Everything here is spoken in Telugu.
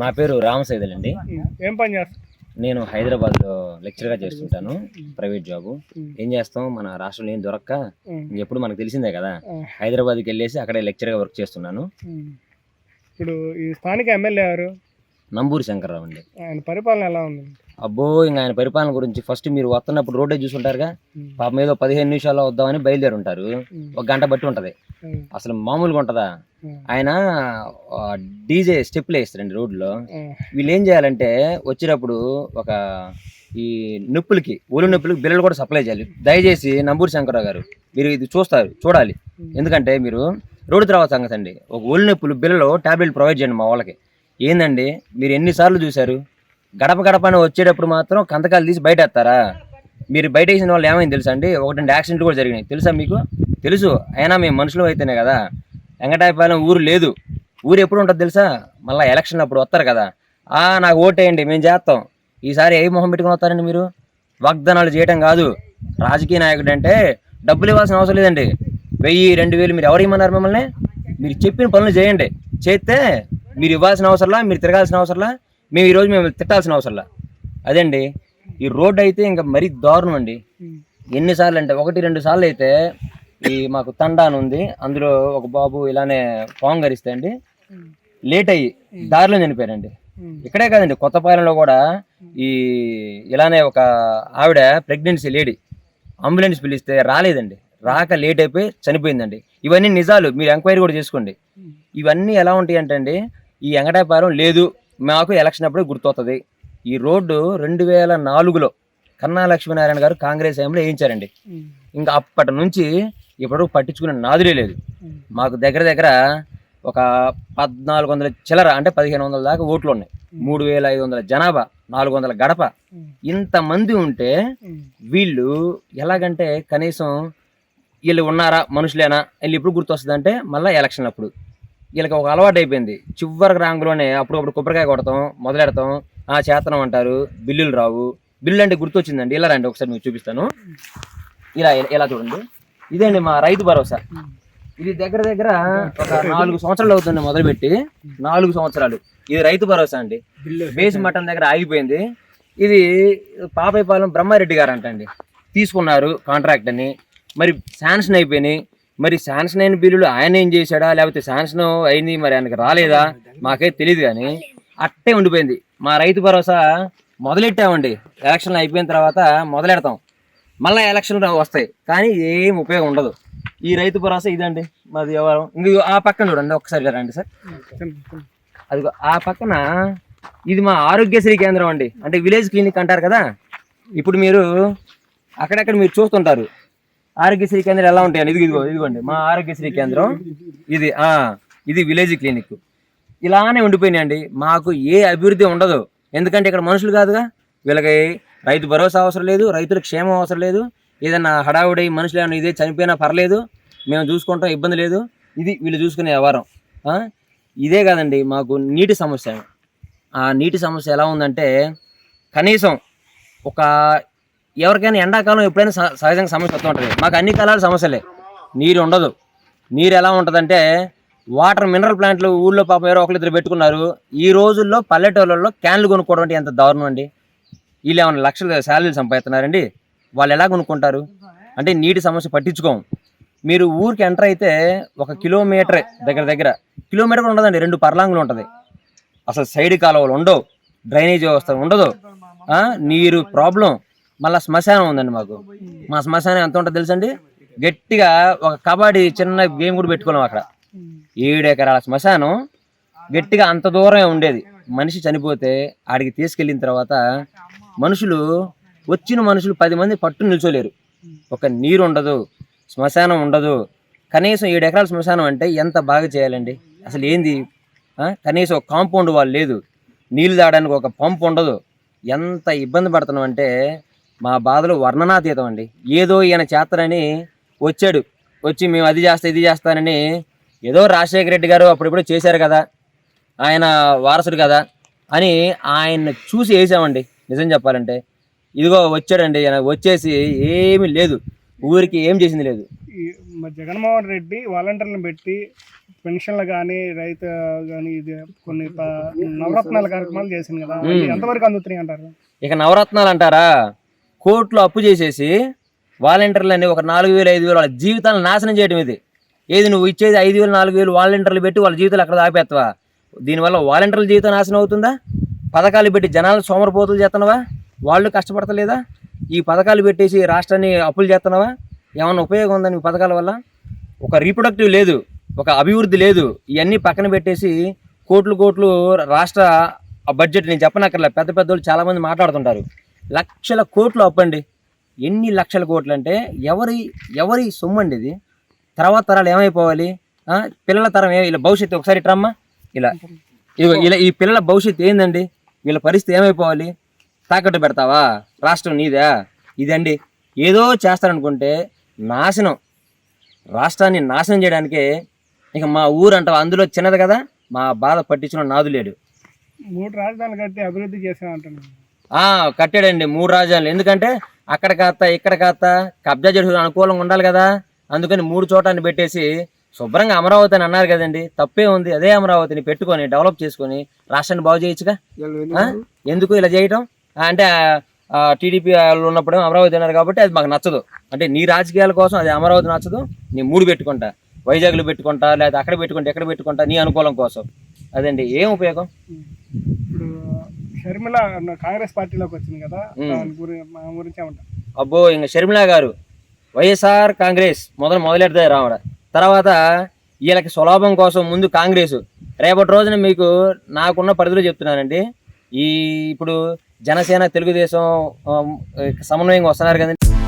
నా పేరు రామసైదల్ అండి. ఏం పని చేస్తారు? నేను హైదరాబాద్లో లెక్చరర్గా చేస్తుంటాను, ప్రైవేట్ జాబు. ఏం చేస్తాం, మన రాష్ట్రంలో ఏం దొరక్క ఎప్పుడు మనకు తెలిసిందే కదా, హైదరాబాద్కి వెళ్ళేసి అక్కడే లెక్చరర్గా వర్క్ చేస్తున్నాను. ఇప్పుడు ఈ స్థానిక ఎమ్మెల్యే ఎవరు? నంబూరి శంకర్రావు అండి. ఆయన పరిపాలన ఎలా ఉంది? అబ్బో, ఇంకా ఆయన పరిపాలన గురించి ఫస్ట్ మీరు వస్తున్నప్పుడు రోడ్డే చూసుంటారుగా, పాపం ఏదో 15 నిమిషాల్లో వద్దామని బయలుదేరి ఉంటారు, 1 గంట బట్టి ఉంటుంది. అసలు మామూలుగా ఉంటుందా? ఆయన డీజే స్టెప్లు వేస్తారండి రోడ్లో. వీళ్ళు ఏం చేయాలంటే వచ్చేటప్పుడు ఒక ఈ నొప్పులకి, ఒళ్ళు నొప్పులకి బిల్లలు కూడా సప్లై చేయాలి. దయచేసి నంబూరి శంకర్రావు గారు, మీరు ఇది చూడాలి. ఎందుకంటే మీరు రోడ్డు తర్వాత సంగతి అండి, ఒక ఒళ్ళు నొప్పులు బిల్లలో టాబ్లెట్ ప్రొవైడ్ చేయండి మా వాళ్ళకి. ఏందండి, మీరు ఎన్నిసార్లు చూశారు? గడప గడపని వచ్చేటప్పుడు మాత్రం కంతకాలు తీసి బయట వేస్తారా? మీరు బయట వేసిన వాళ్ళు ఏమైంది తెలుసా అండి? 1-2 యాక్సిడెంట్లు కూడా జరిగినాయి, తెలుసా మీకు? తెలుసు. అయినా మేము మనుషులు అయితేనే కదా. వెంకటాయపాలెం ఊరు లేదు, ఊరు ఎప్పుడు ఉంటుంది తెలుసా? మళ్ళీ ఎలక్షన్ అప్పుడు వస్తారు కదా, నాకు ఓటేయండి మేము చేస్తాం. ఈసారి ఏ మొహం పెట్టుకుని వస్తారండి మీరు? వాగ్దానాలు చేయటం కాదు. రాజకీయ నాయకుడు అంటే డబ్బులు ఇవ్వాల్సిన అవసరం లేదండి. 1000-2000 మీరు ఎవరు ఇమ్మన్నారు మిమ్మల్ని? మీరు చెప్పిన పనులు చేయండి. చేస్తే మీరు ఇవ్వాల్సిన అవసరంలా, మీరు తిరగాల్సిన అవసరంలా, ఈరోజు మేము తిట్టాల్సిన అవసరంలా. అదండి ఈ రోడ్డు అయితే ఇంకా మరీ దారుణం అండి. ఎన్నిసార్లు అంటే 1-2 సార్లు అయితే ఈ మాకు తండాను ఉంది, అందులో ఒక బాబు ఇలానే పాము గరిస్తే అండి లేట్ అయ్యి దారిలో చనిపోయారండి. ఇక్కడే కాదండి, కొత్తపాలెంలో కూడా ఈ ఇలానే ఒక ఆవిడ ప్రెగ్నెన్సీ లేడీ అంబులెన్స్ పిలిస్తే రాలేదండి, రాక లేట్ అయిపోయి చనిపోయిందండి. ఇవన్నీ నిజాలు, మీరు ఎంక్వైరీ కూడా చేసుకోండి. ఇవన్నీ ఎలా ఉంటాయి అంటే అండి, ఈ వెంకటాయపాలెం లేదు మాకు ఎలక్షన్ అప్పుడే గుర్తొస్తుంది. ఈ రోడ్డు 2004లో కన్నా లక్ష్మీనారాయణ గారు కాంగ్రెస్ హయాంలో వేయించారండి. ఇంకా అప్పటి నుంచి ఇప్పటివరకు పట్టించుకునే నాదులే లేదు. మాకు దగ్గర దగ్గర ఒక 1400 చిల్లర అంటే 1500 దాకా ఓట్లు ఉన్నాయి, 3500 జనాభా, 400 గడప. ఇంతమంది ఉంటే వీళ్ళు ఎలాగంటే కనీసం వీళ్ళు ఉన్నారా, మనుషులేనా, వీళ్ళు ఎప్పుడు గుర్తొస్తుంది అంటే మళ్ళీ ఎలక్షన్ అప్పుడు. వీళ్ళకి ఒక అలవాటు అయిపోయింది, చివరికి ర్యాంకులోనే అప్పుడప్పుడు కొబ్బరికాయ కొడతాం, మొదలెడతాం, చేతనం అంటారు, బిల్లులు రావు. బిల్లు అంటే గుర్తొచ్చిందండి, ఇలా రండి ఒకసారి మీకు చూపిస్తాను. ఇలా చూడండి, ఇదేండి మా రైతు భరోసా. ఇది దగ్గర దగ్గర ఒక 4 సంవత్సరాలు అవుతుంది మొదలుపెట్టి, 4 సంవత్సరాలు. ఇది రైతు భరోసా అండి. బేసి మట్టం దగ్గర ఆగిపోయింది. ఇది పాపైపాలెం బ్రహ్మారెడ్డి గారు అంటండి తీసుకున్నారు కాంట్రాక్ట్ అని. మరి శాంక్షన్ అయిపోయినాయి. మరి శాంక్షన్ అయిన బిల్లులు ఆయన ఏం చేశాడా, లేకపోతే శాంక్షన్ అయింది మరి ఆయనకి రాలేదా, మాకే తెలియదు. కానీ అట్టే ఉండిపోయింది. మా రైతు భరోసా మొదలెట్టామండి, ఎలక్షన్లు అయిపోయిన తర్వాత మొదలెడతాం, మళ్ళీ ఎలక్షన్లు వస్తాయి, కానీ ఏం ఉపయోగం ఉండదు. ఈ రైతు భరోసా ఇదండి మాది వ్యవహారం. ఇంక ఆ పక్కన చూడండి, ఒక్కసారి రండి సార్. అదిగో ఆ పక్కన ఇది మా ఆరోగ్యశ్రీ కేంద్రం అండి, అంటే విలేజ్ క్లినిక్ అంటారు కదా. ఇప్పుడు మీరు అక్కడక్కడ మీరు చూస్తుంటారు ఆరోగ్యశ్రీ కేంద్రం ఎలా ఉంటాయని. ఇదిగోండి మా ఆరోగ్యశ్రీ కేంద్రం. ఇది విలేజ్ క్లినిక్. ఇలానే ఉండిపోయినాయండి. మాకు ఏ అభివృద్ధి ఉండదు, ఎందుకంటే ఇక్కడ మనుషులు కాదుగా. వీళ్ళకి రైతు భరోసా అవసరం లేదు, రైతుల క్షేమం అవసరం లేదు. ఏదన్నా హడావుడి మనుషులు ఏమన్నా ఇదే చనిపోయినా పర్లేదు, మేము చూసుకుంటాం, ఇబ్బంది లేదు. ఇది వీళ్ళు చూసుకునే వ్యవహారం. ఇదే కాదండి, మాకు నీటి సమస్య. ఆ నీటి సమస్య ఎలా ఉందంటే, కనీసం ఒక ఎవరికైనా ఎండాకాలం ఎప్పుడైనా సహజంగా సమస్య వస్తూ ఉంటుంది, మాకు అన్ని కాలాల సమస్యలే. నీరు ఉండదు. నీరు ఎలా ఉంటుందంటే, వాటర్ మినరల్ ప్లాంట్లు ఊళ్ళో పాపం ఎవరో 1-2 పెట్టుకున్నారు. ఈ రోజుల్లో పల్లెటూళ్ళలో క్యాన్లు కొనుక్కోవడం అంటే ఎంత దారుణం అండి. వీళ్ళు ఏమైనా లక్షల శాలరీలు సంపాదిస్తున్నారండి, వాళ్ళు ఎలా కొనుక్కుంటారు? అంటే నీటి సమస్య పట్టించుకోము. మీరు ఊరికి ఎంటర్ అయితే 1 కిలోమీటర్ దగ్గర కిలోమీటర్ కూడా ఉండదండి, 2 పర్లాంగులు ఉంటుంది. అసలు సైడ్ కాలువలు ఉండవు, డ్రైనేజ్ వ్యవస్థ ఉండదు, నీరు ప్రాబ్లం. మళ్ళీ శ్మశానం ఉందండి మాకు. మా శ్మశానం ఎంత ఉంటుందో తెలుసండి, గట్టిగా ఒక కబడ్డీ చిన్న గేమ్ కూడా పెట్టుకున్నాం అక్కడ. 7 ఎకరాల శ్మశానం, గట్టిగా అంత దూరమే ఉండేది. మనిషి చనిపోతే ఆడికి తీసుకెళ్ళిన తర్వాత వచ్చిన మనుషులు 10 మంది పట్టు నిల్చోలేరు. ఒక నీరు ఉండదు, శ్మశానం ఉండదు. కనీసం 7 ఎకరాల శ్మశానం అంటే ఎంత బాగా చేయాలండి. అసలు ఏంది, కనీసం ఒక కాంపౌండ్ వాల్ లేదు, నీళ్ళు తాగడానికి ఒక పంపు ఉండదు. ఎంత ఇబ్బంది పడుతున్నాం అంటే మా బాధలు వర్ణనాతీతం అండి. ఏదో ఈయన చేస్తానని వచ్చి మేము అది చేస్తా ఇది చేస్తానని, ఏదో రాజశేఖర రెడ్డి గారు అప్పుడెప్పుడు చేశారు కదా, ఆయన వారసుడు కదా అని ఆయన్ని చూసి వేసామండి. నిజం చెప్పాలంటే ఇదిగో వచ్చాడండి, వచ్చేసి ఏమీ లేదు. ఊరికి ఏం చేసింది లేదు. మరి జగన్మోహన్ రెడ్డి వాలంటీర్లను పెట్టి పెన్షన్లు కానీ రైతు కానీ ఇది కొన్ని నవరత్నాల కార్యక్రమాలు చేసింది కదా, అవి ఎంతవరకు అందుతున్నాయి అంటారు? ఇక నవరత్నాలు అంటారా, కోట్లు అప్పు చేసేసి వాలంటీర్లని ఒక 4,000 5,000 వాళ్ళ జీవితాలను నాశనం చేయడం ఇది. ఏది నువ్వు ఇచ్చేది 5,000 4,000 వాలంటీర్లు పెట్టి వాళ్ళ జీవితాలు అక్కడ ఆపేస్తావా? దీనివల్ల వాలంటీర్ల జీవితం నాశనం అవుతుందా? పథకాలు పెట్టి జనాలు సోమరపోతులు చేస్తున్నావా? వాళ్ళు కష్టపడతలేదా? ఈ పథకాలు పెట్టేసి రాష్ట్రాన్ని అప్పులు చేస్తున్నావా? ఏమన్నా ఉపయోగం ఉందా నీ పథకాల వల్ల? ఒక రీప్రొడక్టివ్ లేదు, ఒక అభివృద్ధి లేదు. ఇవన్నీ పక్కన పెట్టేసి కోట్లు రాష్ట్ర బడ్జెట్, నేను చెప్పనక్కర్లే, పెద్ద పెద్దోళ్ళు చాలామంది మాట్లాడుతుంటారు. లక్షల కోట్లు అప్పండి. ఎన్ని లక్షల కోట్లు అంటే ఎవరి సొమ్ము అండి ఇది? తర్వాత తరాలు ఏమైపోవాలి? పిల్లల తరం ఇలా భవిష్యత్తు ఒకసారి ఇట్రమ్మా, ఇలా ఈ పిల్లల భవిష్యత్తు ఏందండి? వీళ్ళ పరిస్థితి ఏమైపోవాలి? తాకట్టు పెడతావా? రాష్ట్రం నీదా? ఇదండి ఏదో చేస్తారనుకుంటే నాశనం, రాష్ట్రాన్ని నాశనం చేయడానికే. ఇక మా ఊరు అంటావా, అందులో చిన్నది కదా, మా బాధ పట్టించిన నాదు లేడు. 3 రాజధానులు కట్టి అభివృద్ధి చేసామంటున్నాను. కట్టాడండి 3 రాజధానులు. ఎందుకంటే అక్కడ కాస్త ఇక్కడ కాస్త కబ్జా చేసే అనుకూలంగా ఉండాలి కదా, అందుకని 3 చోటాన్ని పెట్టేసి శుభ్రంగా అమరావతి అని అన్నారు కదండి. తప్పే ఉంది? అదే అమరావతిని పెట్టుకొని డెవలప్ చేసుకొని రాష్ట్రాన్ని బాగు చేయొచ్చుగా. ఎందుకు ఇలా చేయటం? అంటే టీడీపీ వాళ్ళు ఉన్నప్పుడు అమరావతి అన్నారు కాబట్టి అది మాకు నచ్చదు. అంటే నీ రాజకీయాల కోసం అది అమరావతి నచ్చదు, నీ 3 పెట్టుకుంటా, వైజాగ్లో పెట్టుకుంటా, లేదా అక్కడ పెట్టుకుంటా, ఎక్కడ పెట్టుకుంటా, నీ అనుకూలం కోసం. అదండి, ఏం ఉపయోగం? ఇప్పుడు షర్మిల కాంగ్రెస్ పార్టీలోకి వచ్చింది కదా, దాని గురించి ఏమంటారు? అబ్బో, ఇంకా షర్మిల గారు వైఎస్ఆర్ కాంగ్రెస్ మొదలెడతాయి రావడ, తర్వాత వీళ్ళకి సులభం కోసం ముందు కాంగ్రెస్. రేపటి రోజున మీకు నాకున్న పరిధిలో చెప్తున్నానండి, ఇప్పుడు జనసేన తెలుగుదేశం సమన్వయంగా వస్తున్నారు కదండి.